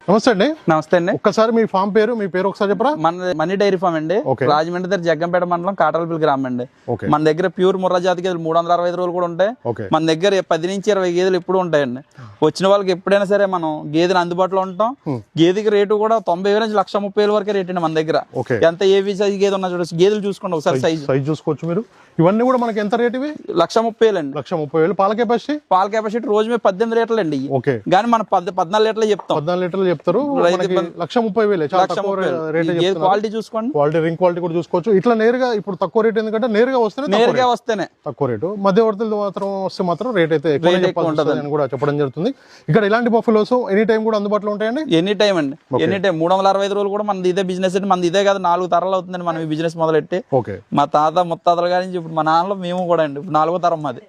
నమస్తే అండి. నమస్తే అండి. ఒక్కసారి మీ ఫామ్ పేరు, మీ పేరు ఒకసారి చెప్పరా? మన మనీ డైరీ ఫామ్ అండి. రాజమండ్రి దగ్గర జగ్గంపేట మండలం కాటరపల్లి గ్రామం అండి. మన దగ్గర ప్యూర్ ముర్రా జాతి గేదెలు 365 రోజులు కూడా ఉంటాయి. మన దగ్గర 10 నుంచి 20 గేదెలు ఎప్పుడు ఉంటాయండి. వచ్చిన వాళ్ళకి ఎప్పుడైనా సరే మనం గేదెలు అందుబాటులో ఉంటాం. గేదెకి రేటు కూడా 90,000 నుంచి 1,30,000 వరకే రేట్ అండి మన దగ్గర. ఎంత ఏవి సైజ్ గేదె ఉన్నా చూడండి, గేదెలు చూసుకోండి ఒకసారి సైజ్ చూసుకోవచ్చు మీరు. ఇవన్నీ కూడా మనకి ఎంత రేట్? ఇవి 1,30,000 అండి. 1,30,000. పాల కెపాసిటీ రోజు మీద 18 లీటర్లు అండి. కానీ మనం 14 లీటర్లు చెప్తాం. 14 లీటర్లు చెప్తారు. 1,30,000 క్వాలిటీ చూసుకోండి. క్వాలిటీ రింగ్ క్వాలిటీ కూడా చూసుకోవచ్చు. ఇట్లా నేరుగా ఇప్పుడు తక్కువ రేట్, ఎందుకంటే నేరుగా వస్తేనే తక్కువ రేటు. మధ్యవర్తులు మాత్రం వస్తే మాత్రం రేట్ అయితే ఎక్కువ ఉంటుంది అని కూడా చెప్పడం జరుగుతుంది. ఇక్కడ ఇలాంటి బఫెలోస్ ఎనీ టైం కూడా అందుబాటులో ఉంటాయండి. ఎనీ టైం అండి, ఎనీ టైం. 365 రోజులు కూడా మనది ఇదే బిజినెస్ అండి. మనది ఇదే కాదు, 4 తరాలు అవుతుందండి మనం ఈ బిజినెస్ మొదలెట్టి. మా తాత ముత్తాతల గారి నుంచి ఇప్పుడు మా నాన్నలో మేము కూడా అండి, ఇప్పుడు 4వ తరం మాది.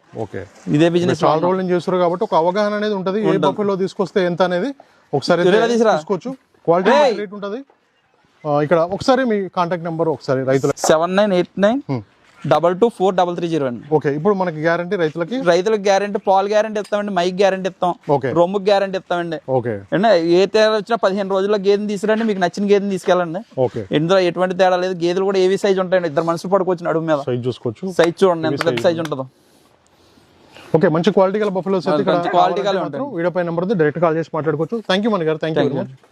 ఇదే బిజినెస్ చాలా రోజులు నుంచి చేస్తారు కాబట్టి ఒక అవగాహన అనేది ఉంటుంది. ఏ బఫెలో తీసుకొస్తే ఎంత అనేది ఒకసారి తీసుకోవచ్చు. క్వాలిటీ రేట్ ఉంటుంది ఇక్కడ. ఒకసారి మీ కాంటాక్ట్ నెంబర్ ఒకసారి రైతుల 7989224330 అండి. ఓకే. ఇప్పుడు మనకి గ్యారంటీ రైతులకి గ్యారంటీ, పాలు గ్యారంటీ ఇస్తామండి, మైక్ గ్యారంటీ ఇస్తాం, రొమ్ముకి గ్యారంటీ ఇస్తామండి. ఏ తేడా వచ్చినా 15 రోజుల్లో గేదెని తీసుకురండి, మీకు నచ్చిన గేదెని తీసుకెళ్ళండి. ఇందులో ఎటువంటి తేడా లేదు. గేదెలు కూడా ఏవి సైజ్ ఉంటాయండి, 2 మనుషులు పడుకోవచ్చు అడుగు మీద. సైజ్ చూసుకోవచ్చు. సైజ్ చూడండి ఎంత పెద్ద సైజ్ ఉంటుందో. ఓకే, మంచి క్వాలిటీ గల బఫెలోస్ క్వాలిటీ వీడియో పై నెంబర్ డైరెక్ట్ కాల్ చేసి మాట్లాడుకోవచ్చు. థ్యాంక్ యూ మణి గారు. Thank you very much.